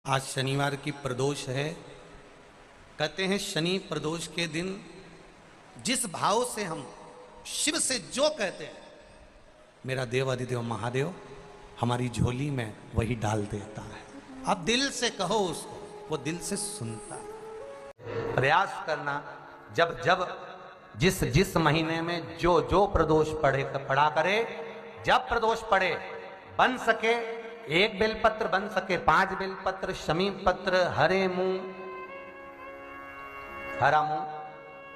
आज शनिवार की प्रदोष है। कहते हैं शनि प्रदोष के दिन जिस भाव से हम शिव से जो कहते हैं, मेरा देव अधिदेव महादेव हमारी झोली में वही डाल देता है। आप दिल से कहो उसको, वो दिल से सुनता है। प्रयास करना, जब जब जिस जिस महीने में जो जो प्रदोष पढ़ा करे, जब प्रदोष पढ़े, बन सके 1 बेलपत्र, बन सके 5 बेलपत्र, शमी पत्र, हरे मुंह, हरा मुंह,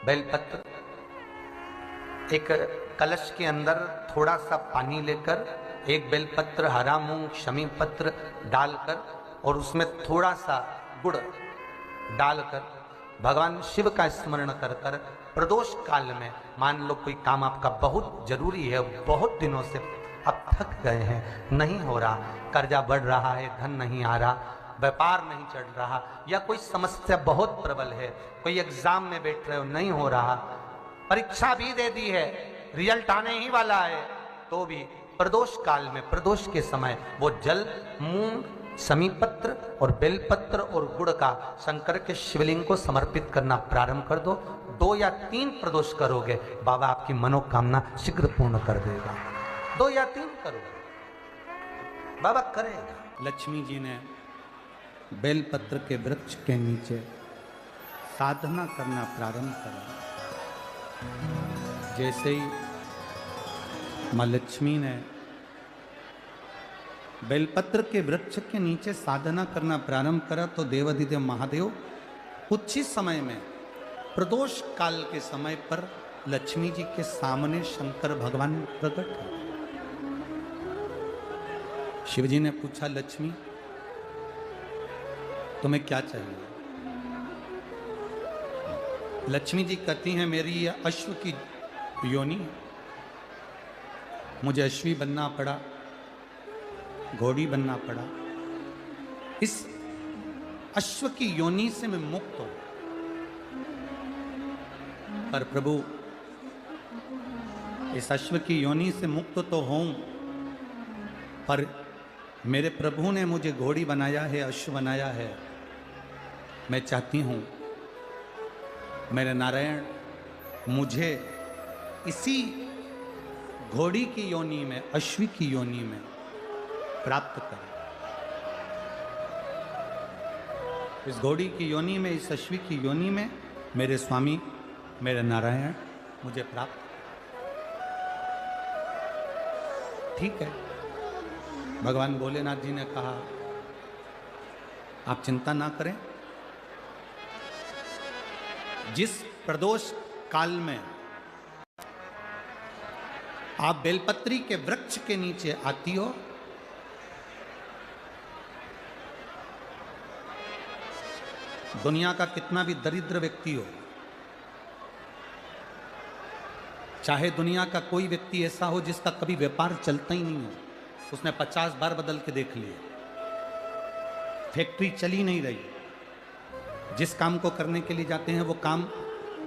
बेलपत्र, एक कलश के अंदर थोड़ा सा पानी लेकर 1 बेलपत्र, हरा मूंग, शमी पत्र डालकर और उसमें थोड़ा सा गुड़ डालकर भगवान शिव का स्मरण कर कर प्रदोष काल में, मान लो कोई काम आपका बहुत जरूरी है, बहुत दिनों से अब थक गए हैं, नहीं हो रहा, कर्जा बढ़ रहा है, धन नहीं आ रहा, व्यापार नहीं चढ़ रहा, या कोई समस्या बहुत प्रबल है, कोई एग्जाम में बैठ रहे हो नहीं हो रहा, परीक्षा भी दे दी है, रिजल्ट आने ही वाला है, तो भी प्रदोष काल में, प्रदोष के समय वो जल, मूंग, शमी पत्र और बेलपत्र और गुड़ का शंकर के शिवलिंग को समर्पित करना प्रारंभ कर दो। 2 या 3 प्रदोष करोगे, बाबा आपकी मनोकामना शीघ्र पूर्ण कर देगा। 2 या 3 करोगे, बाबा करेगा। लक्ष्मी जी ने बेलपत्र के वृक्ष के नीचे साधना करना प्रारंभ करा। जैसे ही मां लक्ष्मी ने बेलपत्र के वृक्ष के नीचे साधना करना प्रारंभ करा, तो देवाधिदेव महादेव कुछ ही समय में, प्रदोष काल के समय पर लक्ष्मी जी के सामने शंकर भगवान प्रकट हुए। शिव जी ने पूछा, लक्ष्मी तुम्हें क्या चाहिए? लक्ष्मी जी कहती हैं, मेरी ये अश्व की योनि, मुझे अश्वी बनना पड़ा, घोड़ी बनना पड़ा, इस अश्व की योनि से मैं मुक्त हूं। पर प्रभु, इस अश्व की योनि से मुक्त तो हूं, पर मेरे प्रभु ने मुझे घोड़ी बनाया है, अश्व बनाया है। मैं चाहती हूं मेरे नारायण मुझे इसी घोड़ी की योनि में, अश्वी की योनि में प्राप्त करें। इस घोड़ी की योनि में, इस अश्वी की योनि में मेरे स्वामी, मेरे नारायण मुझे प्राप्त। ठीक है, भगवान भोलेनाथ जी ने कहा, आप चिंता ना करें, जिस प्रदोष काल में आप बेलपत्री के वृक्ष के नीचे आती हो, दुनिया का कितना भी दरिद्र व्यक्ति हो, चाहे दुनिया का कोई व्यक्ति ऐसा हो जिसका कभी व्यापार चलता ही नहीं हो, उसने 50 बार बदल के देख लिए, फैक्ट्री चली नहीं रही, जिस काम को करने के लिए जाते हैं वो काम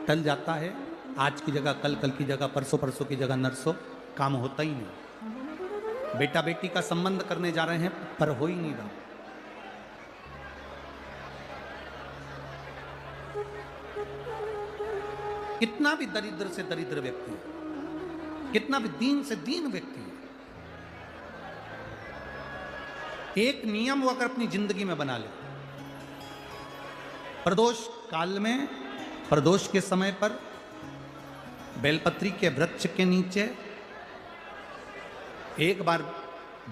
टल जाता है, आज की जगह कल, कल की जगह परसों, परसों की जगह नरसों, काम होता ही नहीं। बेटा बेटी का संबंध करने जा रहे हैं पर हो ही नहीं रहा। कितना भी दरिद्र से दरिद्र व्यक्ति है, कितना भी दीन से दीन व्यक्ति है, एक नियम वो अगर अपनी जिंदगी में बना ले, प्रदोष काल में, प्रदोष के समय पर बेलपत्री के वृक्ष के नीचे एक बार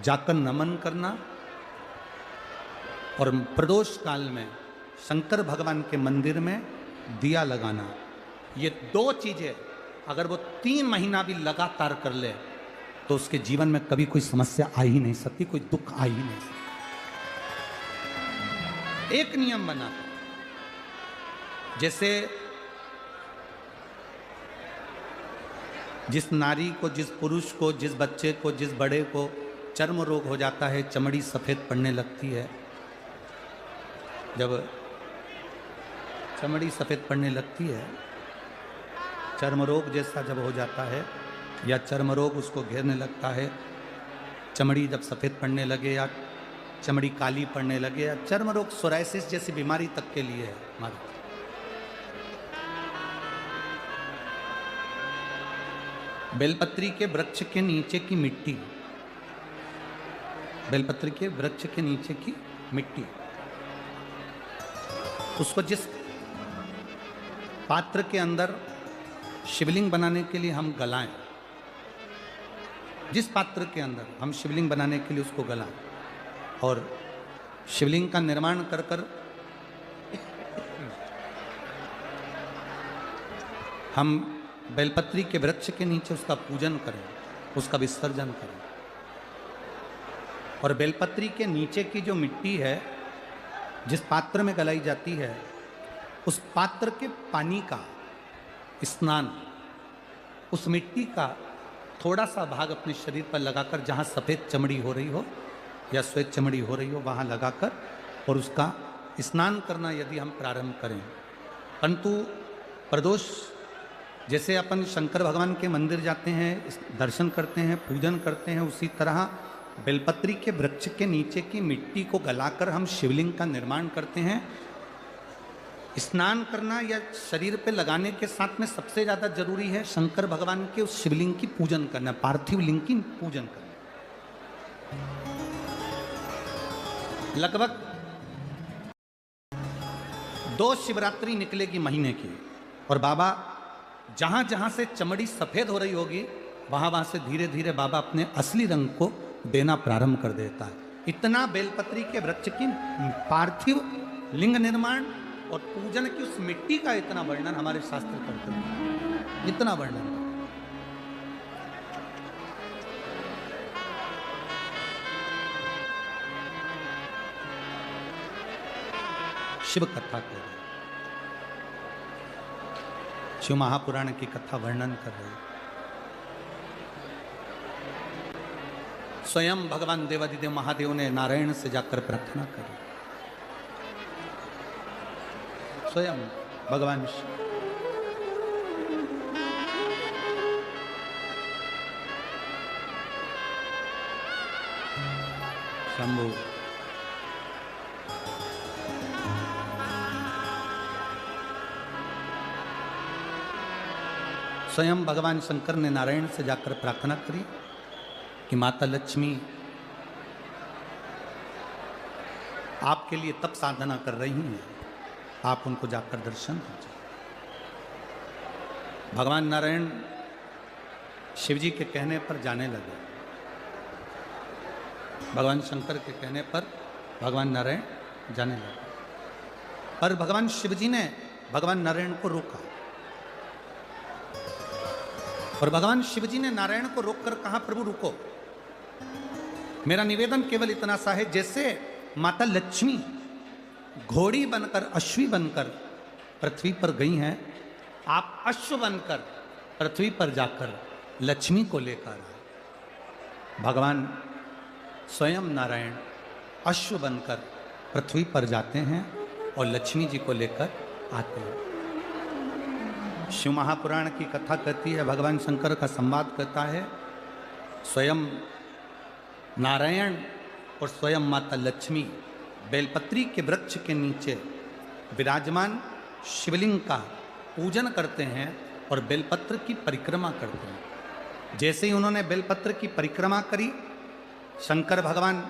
जाकर नमन करना, और प्रदोष काल में शंकर भगवान के मंदिर में दिया लगाना। ये 2 चीजें अगर वो 3 महीना भी लगातार कर ले, तो उसके जीवन में कभी कोई समस्या आ ही नहीं सकती, कोई दुख आ ही नहीं सकता। एक नियम बना, जैसे जिस नारी को, जिस पुरुष को, जिस बच्चे को, जिस बड़े को चर्म रोग हो जाता है, चमड़ी सफ़ेद पड़ने लगती है, जब चमड़ी सफ़ेद पड़ने लगती है, चर्म रोग जैसा जब हो जाता है, या चर्म रोग उसको घेरने लगता है, चमड़ी जब सफ़ेद पड़ने लगे या चमड़ी काली पड़ने लगे, या चर्म रोग सोराइसिस जैसी बीमारी तक के लिए है हमारे। बेलपत्री के वृक्ष के नीचे की मिट्टी, बेलपत्री के वृक्ष के नीचे की मिट्टी, उसको जिस पात्र के अंदर शिवलिंग बनाने के लिए हम गलाएं, जिस पात्र के अंदर हम शिवलिंग बनाने के लिए उसको गलाएं और शिवलिंग का निर्माण कर कर हम बेलपत्री के वृक्ष के नीचे उसका पूजन करें, उसका विसर्जन करें। और बेलपत्री के नीचे की जो मिट्टी है जिस पात्र में गलाई जाती है, उस पात्र के पानी का स्नान, उस मिट्टी का थोड़ा सा भाग अपने शरीर पर लगाकर, जहाँ सफ़ेद चमड़ी हो रही हो या श्वेत चमड़ी हो रही हो वहाँ लगाकर और उसका स्नान करना यदि हम प्रारंभ करें। परंतु प्रदोष जैसे अपन शंकर भगवान के मंदिर जाते हैं, दर्शन करते हैं, पूजन करते हैं, उसी तरह बेलपत्री के वृक्ष के नीचे की मिट्टी को गलाकर हम शिवलिंग का निर्माण करते हैं। स्नान करना या शरीर पे लगाने के साथ में सबसे ज़्यादा जरूरी है शंकर भगवान के उस शिवलिंग की पूजन करना, पार्थिव लिंग की पूजन करना। लगभग 2 शिवरात्रि निकलेगी महीने की, और बाबा जहां जहां से चमड़ी सफेद हो रही होगी वहां वहां से धीरे धीरे बाबा अपने असली रंग को देना प्रारंभ कर देता है। इतना बेलपत्री के वृक्ष की पार्थिव लिंग निर्माण और पूजन की उस मिट्टी का इतना वर्णन हमारे शास्त्र करते हैं, इतना वर्णन। शिव कथा कर रहे, शिव महापुराण की कथा वर्णन कर रहे। स्वयं भगवान देवादिदेव महादेव ने नारायण से जाकर प्रार्थना करी। स्वयं भगवान शंभु स्वयं भगवान शंकर ने नारायण से जाकर प्रार्थना करी कि माता लक्ष्मी आपके लिए तप साधना कर रही हैं, आप उनको जाकर दर्शन दीजिए। भगवान नारायण शिव जी के कहने पर जाने लगे। भगवान शंकर के कहने पर भगवान नारायण जाने लगे, पर भगवान शिव जी ने भगवान नारायण को रोका। और भगवान शिव जी ने नारायण को रोककर कहा, प्रभु रुको, मेरा निवेदन केवल इतना सा है, जैसे माता लक्ष्मी घोड़ी बनकर, अश्वी बनकर पृथ्वी पर गई हैं, आप अश्व बनकर पृथ्वी पर जाकर लक्ष्मी को लेकर आए। भगवान स्वयं नारायण अश्व बनकर पृथ्वी पर जाते हैं और लक्ष्मी जी को लेकर आते हैं। शिव महापुराण की कथा कहती है, भगवान शंकर का संवाद कहता है, स्वयं नारायण और स्वयं माता लक्ष्मी बेलपत्री के वृक्ष के नीचे विराजमान शिवलिंग का पूजन करते हैं और बेलपत्र की परिक्रमा करते हैं। जैसे ही उन्होंने बेलपत्र की परिक्रमा करी, शंकर भगवान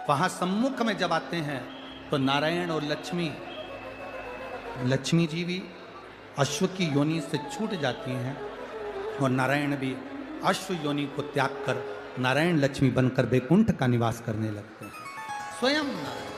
वहाँ सम्मुख में जब आते हैं तो नारायण और लक्ष्मी जी भी अश्व की योनि से छूट जाती हैं और नारायण भी अश्व योनि को त्याग कर नारायण लक्ष्मी बनकर वैकुंठ का निवास करने लगते हैं। स्वयं नारायण